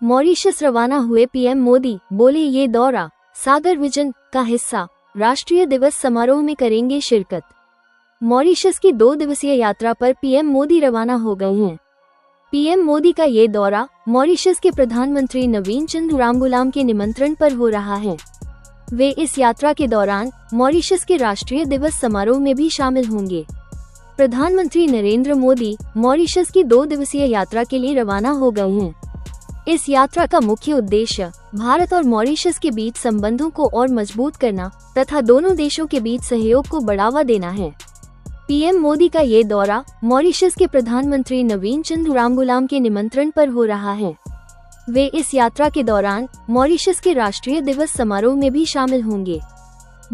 Mauritius रवाना हुए PM Modi, बोले ये दौरा सागर विजन का हिस्सा, राष्ट्रीय दिवस समारोह में करेंगे शिरकत। मॉरिशस की 2 दिवसीय यात्रा पर पीएम मोदी रवाना हो गए हैं। पीएम मोदी का ये दौरा मॉरिशस के प्रधानमंत्री नवीन चंद्र रामगुलाम के निमंत्रण पर हो रहा है। वे इस यात्रा के दौरान मॉरिशस के राष्ट्रीय दिवस समारोह में भी शामिल होंगे। प्रधानमंत्री नरेंद्र मोदी मॉरिशस की 2 दिवसीय यात्रा के लिए रवाना हो गए हैं। इस यात्रा का मुख्य उद्देश्य भारत और मॉरिशस के बीच संबंधों को और मजबूत करना तथा दोनों देशों के बीच सहयोग को बढ़ावा देना है। पीएम मोदी का ये दौरा मॉरिशस के प्रधानमंत्री नवीन चंद्र रामगुलाम के निमंत्रण पर हो रहा है। वे इस यात्रा के दौरान मॉरिशस के राष्ट्रीय दिवस समारोह में भी शामिल होंगे।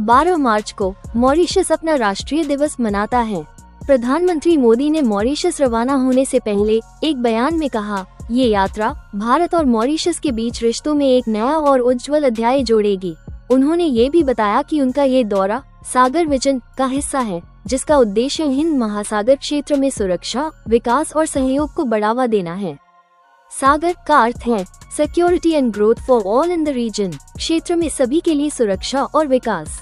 12 मार्च को मॉरिशस अपना राष्ट्रीय दिवस मनाता है। प्रधानमंत्री मोदी ने मॉरिशस रवाना होने से पहले एक बयान में कहा, ये यात्रा भारत और मॉरिशस के बीच रिश्तों में एक नया और उज्जवल अध्याय जोड़ेगी। उन्होंने ये भी बताया कि उनका ये दौरा सागर विजन का हिस्सा है, जिसका उद्देश्य हिंद महासागर क्षेत्र में सुरक्षा, विकास और सहयोग को बढ़ावा देना है। सागर का अर्थ है security and growth for all in the region, क्षेत्र में सभी के लिए सुरक्षा और विकास।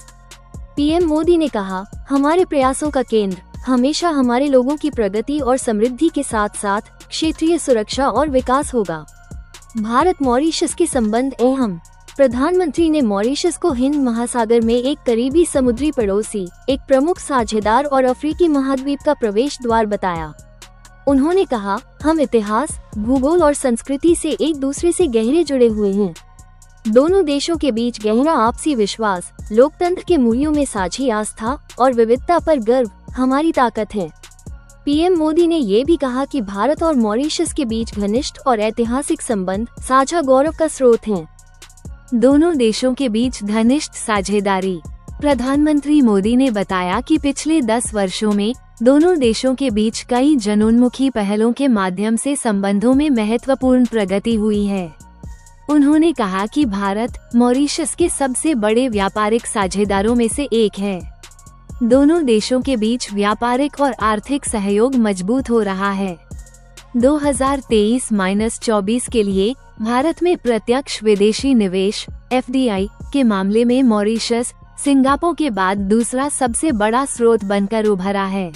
पीएम मोदी ने कहा, हमारे प्रयासों का केंद्र हमेशा हमारे लोगों की प्रगति और समृद्धि के साथ साथ क्षेत्रीय सुरक्षा और विकास होगा। भारत मॉरिशस के संबंध अहम। प्रधानमंत्री ने मॉरिशस को हिंद महासागर में एक करीबी समुद्री पड़ोसी, एक प्रमुख साझेदार और अफ्रीकी महाद्वीप का प्रवेश द्वार बताया। उन्होंने कहा, हम इतिहास, भूगोल और संस्कृति से एक दूसरे से गहरे जुड़े हुए हैं। दोनों देशों के बीच गहरा आपसी विश्वास, लोकतंत्र के मूल्यों में साझी आस्था और विविधता पर गर्व हमारी ताकत है। पीएम मोदी ने ये भी कहा कि भारत और मॉरिशस के बीच घनिष्ठ और ऐतिहासिक संबंध साझा गौरव का स्रोत हैं। दोनों देशों के बीच घनिष्ठ साझेदारी। प्रधानमंत्री मोदी ने बताया कि पिछले 10 वर्षों में दोनों देशों के बीच कई जनोन्मुखी पहलों के माध्यम से संबंधों में महत्वपूर्ण प्रगति हुई है। उन्होंने कहा कि भारत मॉरिशस के सबसे बड़े व्यापारिक साझेदारों में से एक है। दोनों देशों के बीच व्यापारिक और आर्थिक सहयोग मजबूत हो रहा है। 2023-24 के लिए भारत में प्रत्यक्ष विदेशी निवेश (FDI) के मामले में मॉरिशस सिंगापुर के बाद दूसरा सबसे बड़ा स्रोत बनकर उभरा है।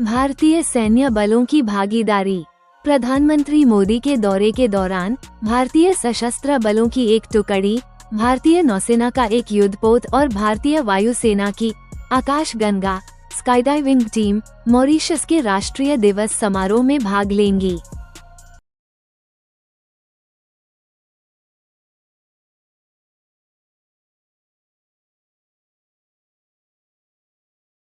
भारतीय सैन्य बलों की भागीदारी। प्रधानमंत्री मोदी के दौरे के दौरान भारतीय सशस्त्र बलों की एक टुकड़ी, भारतीय नौसेना का एक युद्धपोत और भारतीय वायुसेना की आकाशगंगा स्काईडाइविंग टीम मॉरिशस के राष्ट्रीय दिवस समारोह में भाग लेंगी।